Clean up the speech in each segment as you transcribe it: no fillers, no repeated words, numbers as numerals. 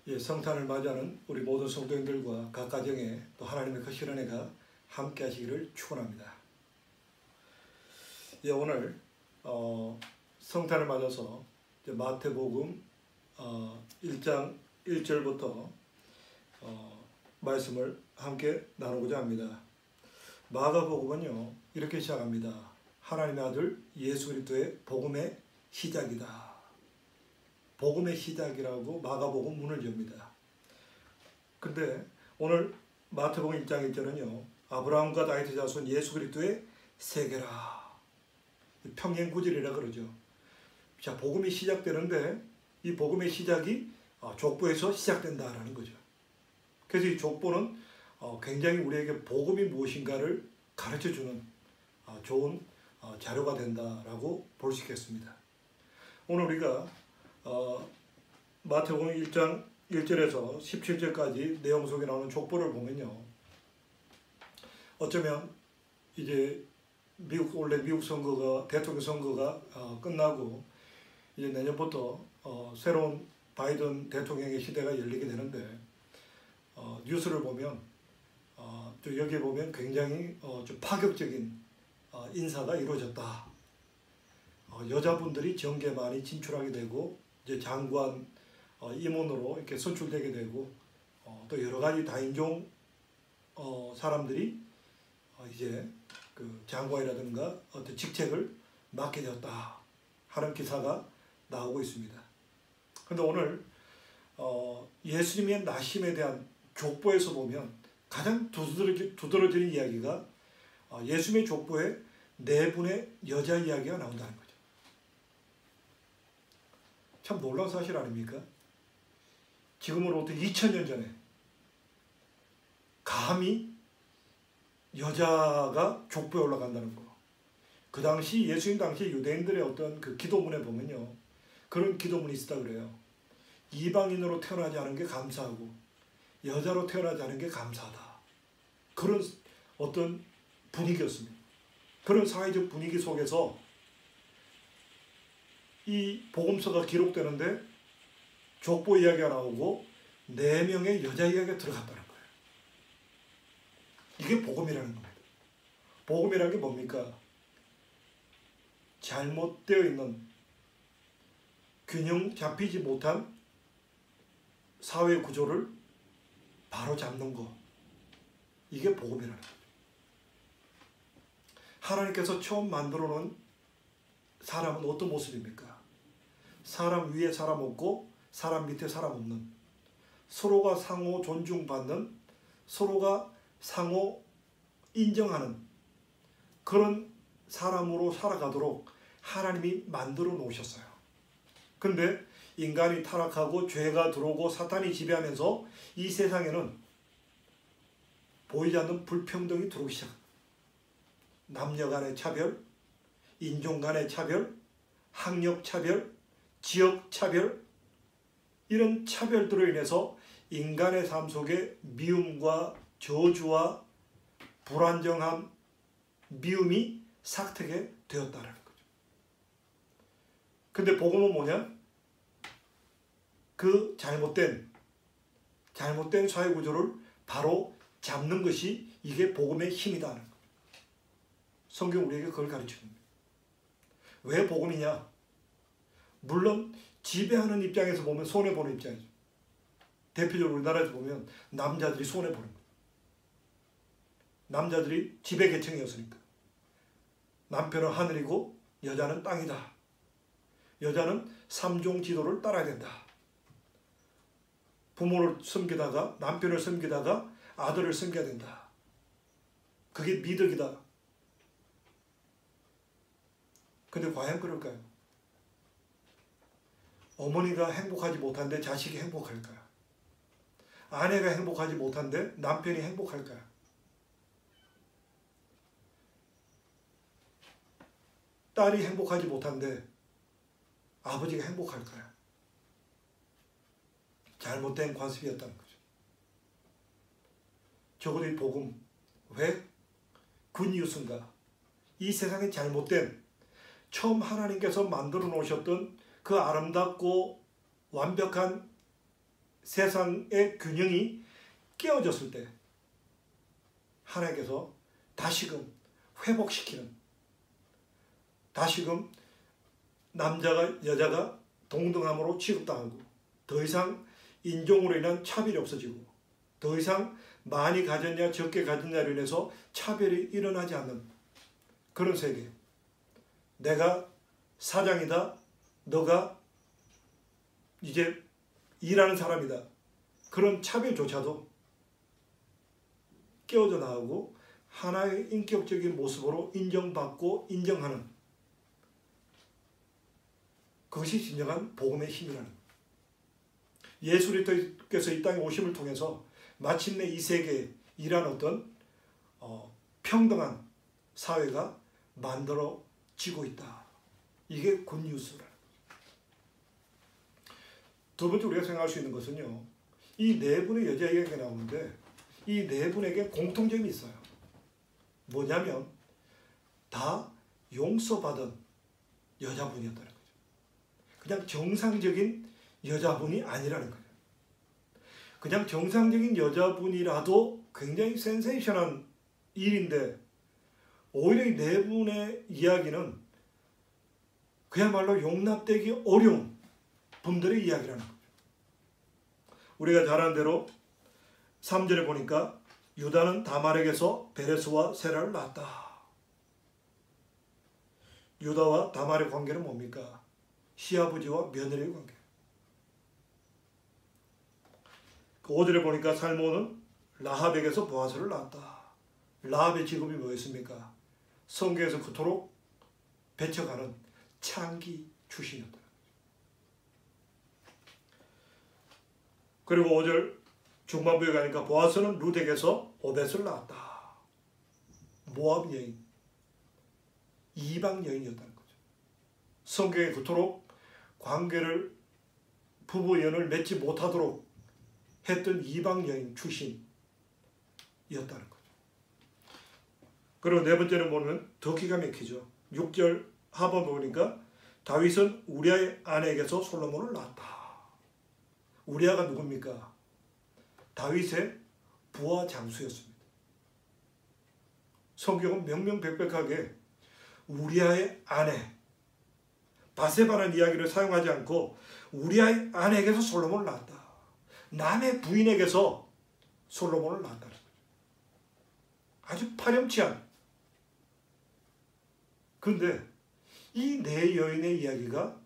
예, 성탄을 맞이하는 우리 모든 성도님들과 각 가정에 또 하나님의 거룩한 은혜가 함께 하시기를 축원합니다. 예, 오늘 성탄을 맞아서 마태복음 1장 1절부터 말씀을 함께 나누고자 합니다. 마가복음은요 이렇게 시작합니다. 하나님의 아들 예수 그리스도의 복음의 시작이다. 복음의 시작이라고 마가복음 문을 엽니다. 근데 오늘 마태복음 1장 1절은요 아브라함과 다윗의 자손 예수 그리스도의 세계라. 평행구절이라 그러죠. 자, 복음이 시작되는데 이 복음의 시작이 족보에서 시작된다라는 거죠. 그래서 이 족보는 굉장히 우리에게 복음이 무엇인가를 가르쳐주는 좋은 자료가 된다라고 볼 수 있겠습니다. 오늘 우리가 마태복음 1장 1절에서 17절까지 내용 속에 나오는 족보를 보면요, 어쩌면 이제 원래 미국 선거가 대통령 선거가 끝나고 이제 내년부터 새로운 바이든 대통령의 시대가 열리게 되는데 뉴스를 보면 여기에 보면 굉장히 좀 파격적인 인사가 이루어졌다. 여자분들이 정계에 많이 진출하게 되고 이제 장관 임원으로 이렇게 선출되게 되고 또 여러 가지 다인종 사람들이 이제 그 장관이라든가 어떤 직책을 맡게 되었다 하는 기사가 나오고 있습니다. 그런데 오늘 예수님의 나심에 대한 족보에서 보면 가장 두드러지는 이야기가 예수님의 족보에 네 분의 여자 이야기가 나온다는 거죠. 참 놀라운 사실 아닙니까? 지금으로부터 2000년 전에 감히 여자가 족보에 올라간다는 거. 그 당시 예수님 당시 유대인들의 어떤 그 기도문에 보면요, 그런 기도문이 있었다 그래요. 이방인으로 태어나지 않은 게 감사하고 여자로 태어나지 않은 게 감사하다. 그런 어떤 분위기였습니다. 그런 사회적 분위기 속에서 이 복음서가 기록되는데 족보 이야기가 나오고 4명의 여자 이야기가 들어갔다는 거예요. 이게 복음이라는 겁니다. 복음이라는 게 뭡니까? 잘못되어 있는 균형 잡히지 못한 사회 구조를 바로 잡는 거. 이게 복음이라는 거죠. 하나님께서 처음 만들어 놓은 사람은 어떤 모습입니까? 사람 위에 사람 없고 사람 밑에 사람 없는, 서로가 상호 존중받는, 서로가 상호 인정하는 그런 사람으로 살아가도록 하나님이 만들어 놓으셨어요. 근데 인간이 타락하고 죄가 들어오고 사탄이 지배하면서 이 세상에는 보이지 않는 불평등이 들어오기 시작합니다. 남녀 간의 차별, 인종 간의 차별, 학력 차별, 지역 차별, 이런 차별들로 인해서 인간의 삶 속에 미움과 저주와 불안정함, 미움이 삭트게 되었다는 거죠. 근데 복음은 뭐냐? 그 잘못된 사회 구조를 바로 잡는 것이 이게 복음의 힘이다는 거죠. 성경 우리에게 그걸 가르쳐줍니다. 왜 복음이냐? 물론 지배하는 입장에서 보면 손해보는 입장이죠. 대표적으로 우리나라에서 보면 남자들이 손해보는 거예요. 남자들이 지배 계층이었으니까. 남편은 하늘이고 여자는 땅이다. 여자는 3종 지도를 따라야 된다. 부모를 섬기다가 남편을 섬기다가 아들을 섬겨야 된다. 그게 미덕이다. 근데 과연 그럴까요? 어머니가 행복하지 못한데 자식이 행복할까요? 아내가 행복하지 못한데 남편이 행복할까요? 딸이 행복하지 못한데 아버지가 행복할까요? 잘못된 관습이었다는 거죠. 적어도 이 복음, 왜 굿뉴스인가? 이 세상에 잘못된, 처음 하나님께서 만들어 놓으셨던 그 아름답고 완벽한 세상의 균형이 깨어졌을 때 하나님께서 다시금 회복시키는, 다시금 남자가 여자가 동등함으로 취급당하고 더 이상 인종으로 인한 차별이 없어지고 더 이상 많이 가졌냐 적게 가졌냐로 인해서 차별이 일어나지 않는 그런 세계. 내가 사장이다, 너가 이제 일하는 사람이다, 그런 차별조차도 깨어져 나오고 하나의 인격적인 모습으로 인정받고 인정하는, 그것이 진정한 복음의 힘이라는 것. 예수 그리스도께서 이 땅에 오심을 통해서 마침내 이 세계에 이러한 어떤 평등한 사회가 만들어지고 있다. 이게 굿뉴스라는 거죠. 두 번째 우리가 생각할 수 있는 것은요, 이 네 분의 여자 이야기가 나오는데 이 네 분에게 공통점이 있어요. 뭐냐면 다 용서받은 여자분이었다는 거죠. 그냥 정상적인 여자분이 아니라는 거예요. 그냥 정상적인 여자분이라도 굉장히 센세이션한 일인데 오히려 이 네 분의 이야기는 그야말로 용납되기 어려운 분들의 이야기라는 거죠. 우리가 잘 아는 대로 3절에 보니까 유다는 다말에게서 베레스와 세라를 낳았다. 유다와 다말의 관계는 뭡니까? 시아버지와 며느리의 관계. 5절에 보니까 살몬은 라합에게서 보아스를 낳았다. 라합의 직업이 뭐였습니까? 성경에서 그토록 배쳐가는 창기 출신이었다. 그리고 5절 중반부에 가니까 보아스는 룻에게서 오벳을 낳았다. 모압 여인, 이방 여인이었다는 거죠. 성경에 그토록 관계를, 부부 연을 맺지 못하도록 했던 이방 여인 출신이었다는 거죠. 그리고 네 번째는 보면 더 기가 막히죠. 6절 하반부 보니까 다윗은 우리아의 아내에게서 솔로몬을 낳았다. 우리아가 누굽니까? 다윗의 부하 장수였습니다. 성경은 명명백백하게 우리아의 아내, 바세바라는 이야기를 사용하지 않고 우리아의 아내에게서 솔로몬을 낳았다. 남의 부인에게서 솔로몬을 낳았다는 거죠. 아주 파렴치한. 그런데 이 네 여인의 이야기가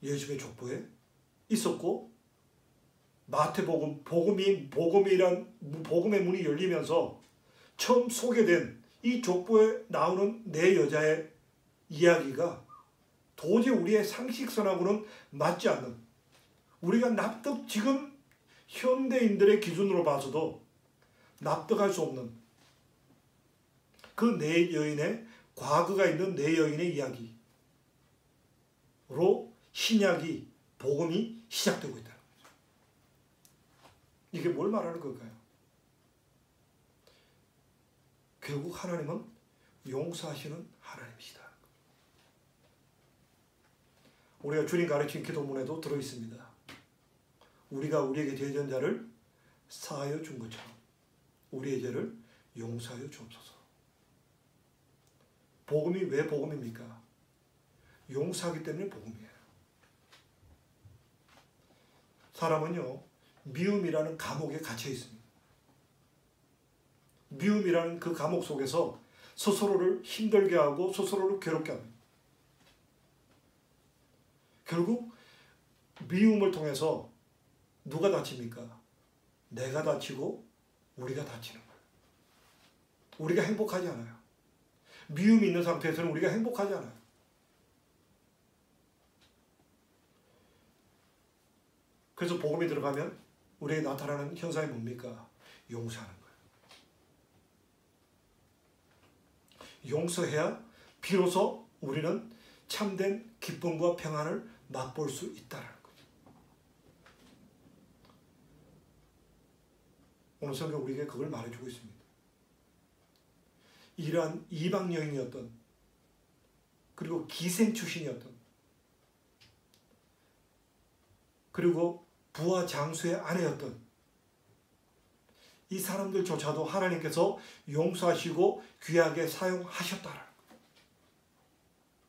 예수의 족보에 있었고 마태복음, 복음의 문이 열리면서 처음 소개된 이 족보에 나오는 네 여자의 이야기가 도저히 우리의 상식선하고는 맞지 않는, 우리가 지금 현대인들의 기준으로 봐서도 납득할 수 없는 그 네 여인의 과거가 있는 네 여인의 이야기로 신약이, 복음이 시작되고 있다는 거죠. 이게 뭘 말하는 걸까요? 결국 하나님은 용서하시는 하나님이시다. 우리가 주님 가르친 기도문에도 들어있습니다. 우리가 우리에게 죄진 자를 사하여 준 것처럼 우리의 죄를 용서하여 주옵소서. 복음이 왜 복음입니까? 용서하기 때문에 복음이에요. 사람은요, 미움이라는 감옥에 갇혀 있습니다. 미움이라는 그 감옥 속에서 스스로를 힘들게 하고 스스로를 괴롭게 합니다. 결국 미움을 통해서 누가 다칩니까? 내가 다치고 우리가 다치는 거예요. 우리가 행복하지 않아요. 미움이 있는 상태에서는 우리가 행복하지 않아요. 그래서 복음이 들어가면 우리에게 나타나는 현상이 뭡니까? 용서하는 거예요. 용서해야 비로소 우리는 참된 기쁨과 평안을 맛볼 수 있다는 거죠. 오늘 성경 우리에게 그걸 말해주고 있습니다. 이러한 이방 여인이었던, 그리고 기생 출신이었던, 그리고 부하 장수의 아내였던 이 사람들조차도 하나님께서 용서하시고 귀하게 사용하셨다라는 거예요.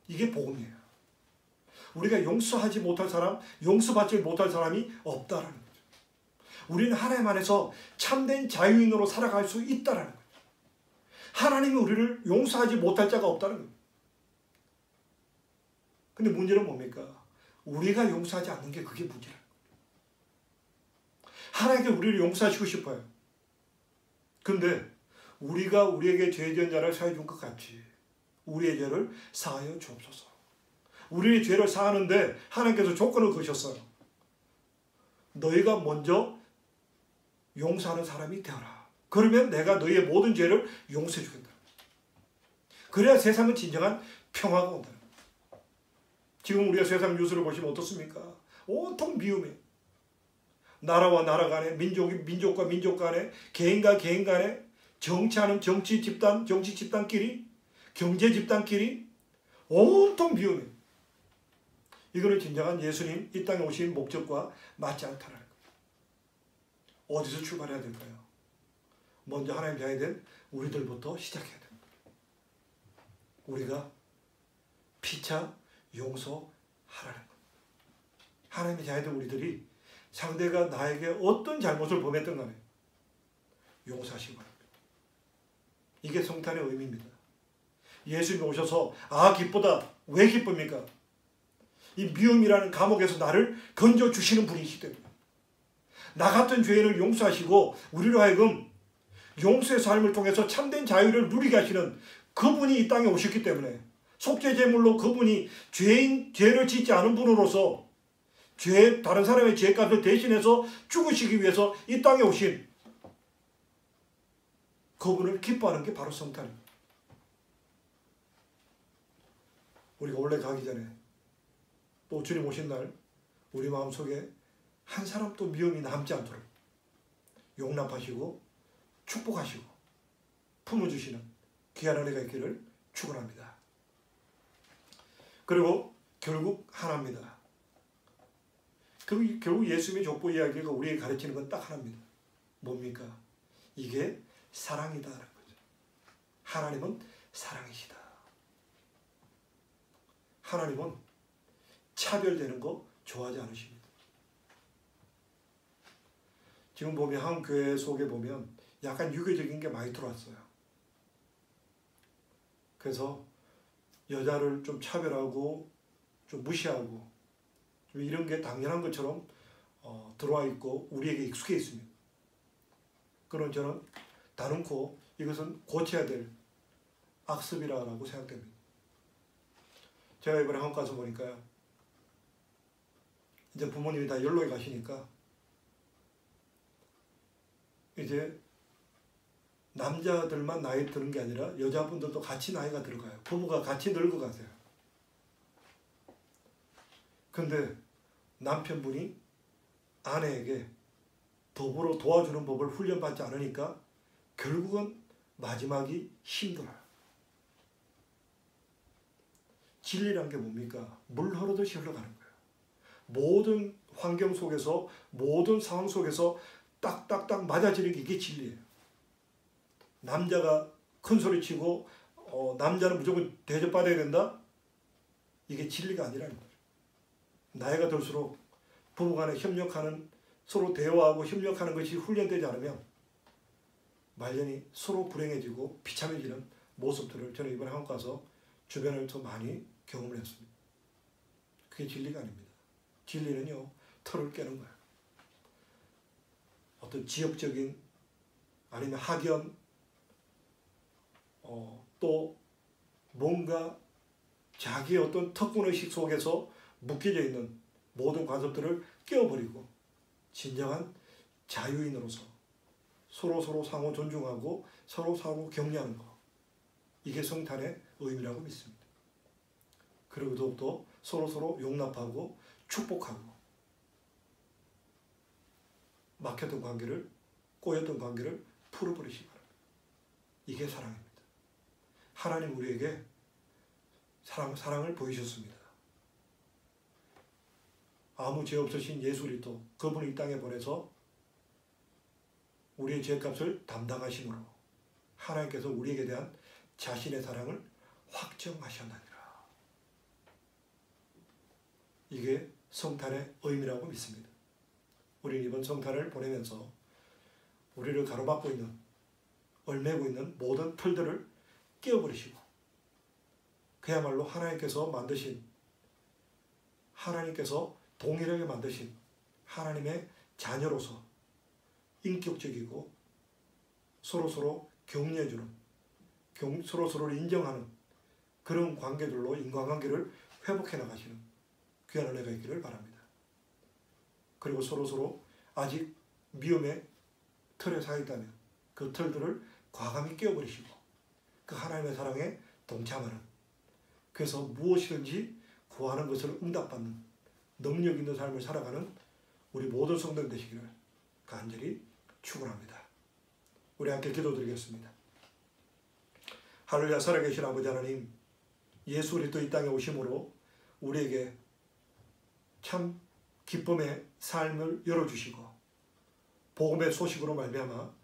이게 복음이에요. 우리가 용서하지 못할 사람, 용서받지 못할 사람이 없다라는 거죠. 우리는 하나님 안에서 참된 자유인으로 살아갈 수 있다라는 거죠. 하나님이 우리를 용서하지 못할 자가 없다는 거예요. 근데 문제는 뭡니까? 우리가 용서하지 않는 게 그게 문제라는 거예요. 하나님께 우리를 용서하시고 싶어요. 근데 우리가 우리에게 죄 지은 자를 사해 준 것 같이 우리의 죄를 사하여 주옵소서. 우리의 죄를 사하는데 하나님께서 조건을 거셨어요. 너희가 먼저 용서하는 사람이 되어라. 그러면 내가 너희의 모든 죄를 용서해 주겠다. 그래야 세상은 진정한 평화가 온다. 지금 우리가 세상 뉴스를 보시면 어떻습니까? 온통 미움이에요. 나라와 나라 간에, 민족과 민족 간에, 개인과 개인 간에, 정치하는 정치 집단끼리, 경제 집단끼리 온통 미움이에요. 이거는 진정한 예수님 이 땅에 오신 목적과 맞지 않다는 거예요. 어디서 출발해야 될까요? 먼저 하나님 자녀된 우리들부터 시작해야 됩니다. 우리가 피차 용서하라는 겁니다. 하나님의 자녀된 우리들이 상대가 나에게 어떤 잘못을 범했든 간에 용서하시기 바랍니다. 이게 성탄의 의미입니다. 예수님이 오셔서 기쁘다. 왜 기쁩니까? 이 미움이라는 감옥에서 나를 건져주시는 분이시기 때문에 나 같은 죄인을 용서하시고 우리로 하여금 용서의 삶을 통해서 참된 자유를 누리게 하시는 그분이 이 땅에 오셨기 때문에 속죄제물로 그분이 죄를 짓지 않은 분으로서 다른 사람의 죄값을 대신해서 죽으시기 위해서 이 땅에 오신 그분을 기뻐하는 게 바로 성탄입니다. 우리가 원래 가기 전에 또 주님 오신 날 우리 마음속에 한 사람도 미움이 남지 않도록 용납하시고 축복하시고 품어주시는 귀한 은혜가 있기를 축원합니다. 그리고 결국 하나입니다. 결국 예수님의 족보 이야기가 우리에게 가르치는 건 딱 하나입니다. 뭡니까? 이게 사랑이다라는 거죠. 하나님은 사랑이시다. 하나님은 차별되는 거 좋아하지 않으십니다. 지금 보면 한 교회 속에 보면 약간 유교적인 게 많이 들어왔어요. 그래서 여자를 좀 차별하고 좀 무시하고 좀 이런 게 당연한 것처럼 들어와 있고 우리에게 익숙해 있습니다. 그런 저는 다듬고 이것은 고쳐야 될 악습이라고 생각됩니다. 제가 이번에 한국 가서 보니까요. 이제 부모님이 다 연로에 가시니까 이제 남자들만 나이 드는 게 아니라 여자분들도 같이 나이가 들어가요. 부부가 같이 늙어가세요. 근데 남편분이 아내에게 더불어 도와주는 법을 훈련받지 않으니까 결국은 마지막이 힘들어요. 진리란 게 뭡니까? 물 흐르듯이 흘러가는 거예요. 모든 환경 속에서 모든 상황 속에서 딱딱딱 맞아지는 게 이게 진리예요. 남자가 큰 소리 치고 남자는 무조건 대접받아야 된다? 이게 진리가 아니라는 거죠. 나이가 들수록 부부간에 협력하는 서로 대화하고 협력하는 것이 훈련되지 않으면 말년이 서로 불행해지고 비참해지는 모습들을 저는 이번에 한국 가서 주변을 더 많이 경험을 했습니다. 그게 진리가 아닙니다. 진리는요, 틀을 깨는 거예요. 어떤 지역적인 아니면 학연 또 뭔가 자기의 어떤 특권의식 속에서 묶여져 있는 모든 관습들을 깨어버리고 진정한 자유인으로서 서로 상호 존중하고 서로 격려하는 것. 이게 성탄의 의미라고 믿습니다. 그리고 더욱더 서로 용납하고 축복하고 막혔던 관계를 꼬였던 관계를 풀어버리시기 바랍니다. 이게 사랑입니다. 하나님 우리에게 사랑을 보이셨습니다. 아무 죄 없으신 예수 그리스도 그분을 이 땅에 보내서 우리의 죄값을 담당하심으로 하나님께서 우리에게 대한 자신의 사랑을 확정하셨느니라. 이게 성탄의 의미라고 믿습니다. 우리는 이번 성탄을 보내면서 우리를 가로막고 있는, 얽매고 있는 모든 틀들을 깨어버리시고 그야말로 하나님께서 만드신, 하나님께서 동일하게 만드신 하나님의 자녀로서 인격적이고 서로서로 격려해주는, 서로서로를 인정하는 그런 관계들로 인간관계를 회복해 나가시는 귀한 은혜가 있기를 바랍니다. 그리고 서로서로 아직 미움의 틀에 사 있다면 그 틀들을 과감히 깨어버리시고 그 하나님의 사랑에 동참하는, 그래서 무엇이든지 구하는 것을 응답받는 능력 있는 삶을 살아가는 우리 모든 성도들 되시기를 간절히 축원합니다. 우리 함께 기도드리겠습니다. 할렐루야. 살아계신 아버지 하나님, 예수 그리스도 이 땅에 오심으로 우리에게 참 기쁨의 삶을 열어주시고 복음의 소식으로 말미암아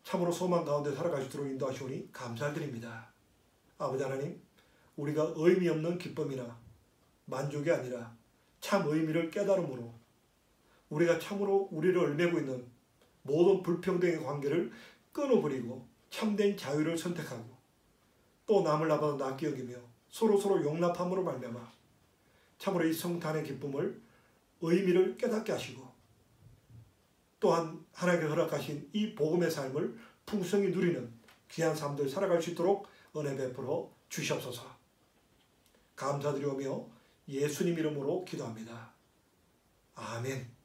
참으로 소망 가운데 살아갈 수 있도록 인도하시오니 감사드립니다. 아버지 하나님, 우리가 의미 없는 기쁨이나 만족이 아니라 참 의미를 깨달음으로 우리가 참으로 우리를 얽매고 있는 모든 불평등의 관계를 끊어버리고 참된 자유를 선택하고 또 남을 나보다 낫게 여기며 서로서로 용납함으로 말미암아 참으로 이 성탄의 기쁨을, 의미를 깨닫게 하시고 또한 하나님께서 허락하신 이 복음의 삶을 풍성히 누리는 귀한 삶들 살아갈 수 있도록 은혜 베풀어 주시옵소서. 감사드리오며 예수님 이름으로 기도합니다. 아멘.